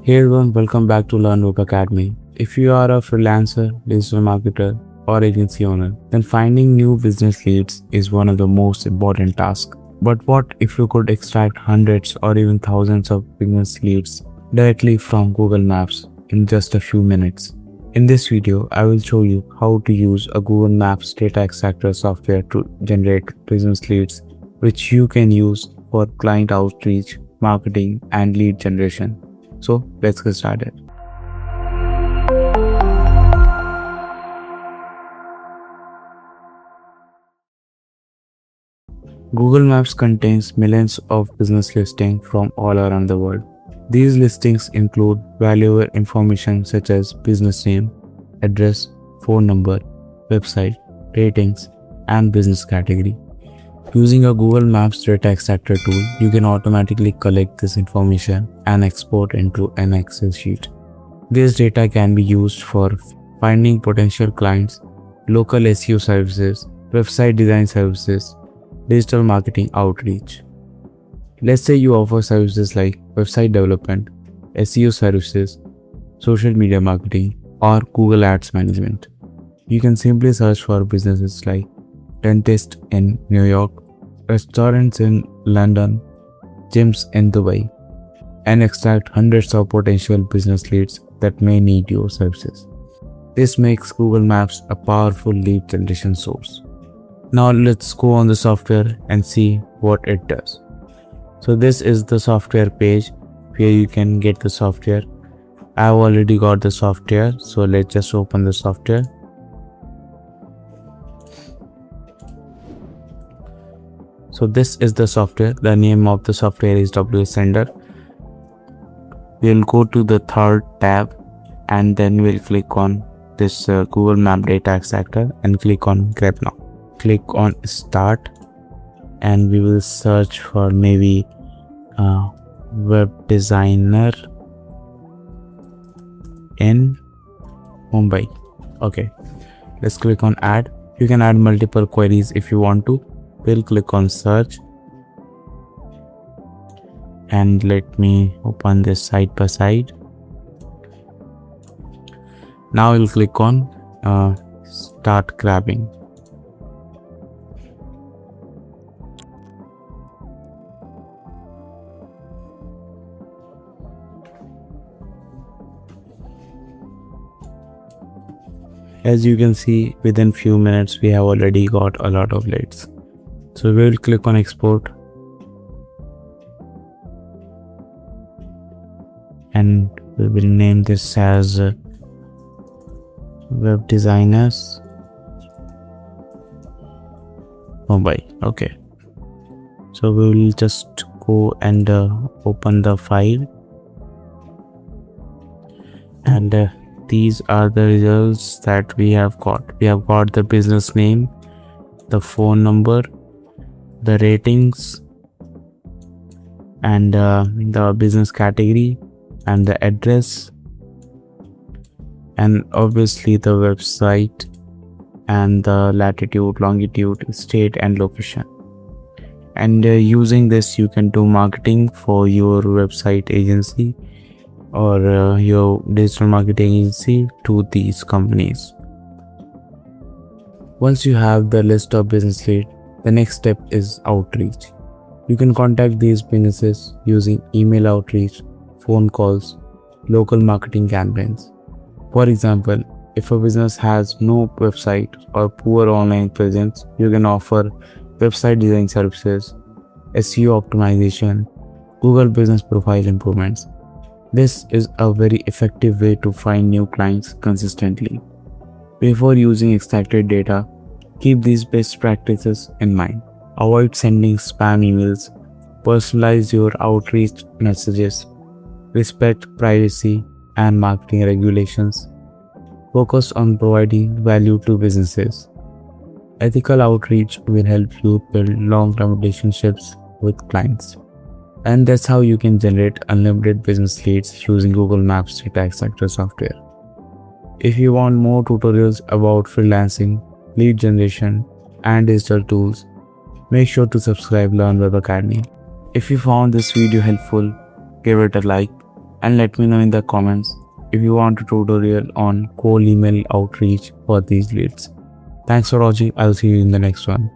Hey everyone, welcome back to LearnWeb Academy. If you are a freelancer, digital marketer, or agency owner, then finding new business leads is one of the most important tasks. But what if you could extract hundreds or even thousands of business leads directly from Google Maps in just a few minutes? In this video, I will show you how to use a Google Maps data extractor software to generate business leads, which you can use for client outreach, marketing, and lead generation. So let's get started. Google Maps contains millions of business listings from all around the world. These listings include valuable information such as business name, address, phone number, website, ratings, and business category. Using a Google Maps data extractor tool, you can automatically collect this information and export into an Excel sheet. This data can be used for finding potential clients, local SEO services, website design services, digital marketing outreach. Let's say you offer services like website development, SEO services, social media marketing, or Google Ads management. You can simply search for businesses like dentist in New York, restaurants in London, gyms in Dubai, and extract hundreds of potential business leads that may need your services. This makes Google Maps a powerful lead generation source. Now let's go on the software and see what it does. So this is the software page where you can get the software. I've already got the software, so let's just open the software. So this is the software. The name of the software is WS Sender. We'll go to the third tab and then we'll click on this Google Map data extractor and click on Grab Now. Click on Start and we will search for maybe web designer in Mumbai. Okay, let's click on Add. You can add multiple queries if you want to. We'll click on Search and let me open this side by side. Now we'll click on Start Grabbing. As you can see, within few minutes we have already got a lot of leads. So we will click on Export and we will name this as Web Designers Mumbai. Okay, so we will just go and open the file, and these are the results that we have got. We have got the business name, the phone number, the ratings, and the business category, and the address, and obviously the website, and the latitude, longitude, state, and location. And using this you can do marketing for your website agency or your digital marketing agency to these companies. Once you have the list of business leads, the next step is outreach. You can contact these businesses using email outreach, phone calls, local marketing campaigns. For example, if a business has no website or poor online presence, you can offer website design services, SEO optimization, Google business profile improvements. This is a very effective way to find new clients consistently. Before using extracted data, keep these best practices in mind. Avoid sending spam emails, personalize your outreach messages, respect privacy and marketing regulations, focus on providing value to businesses. Ethical outreach will help you build long-term relationships with clients. And that's how you can generate unlimited business leads using Google Maps data extractor software. If you want more tutorials about freelancing, lead generation, and digital tools, make sure to subscribe LearnWeb Academy. If you found this video helpful, give it a like and let me know in the comments if you want a tutorial on cold email outreach for these leads. Thanks for watching. I'll see you in the next one.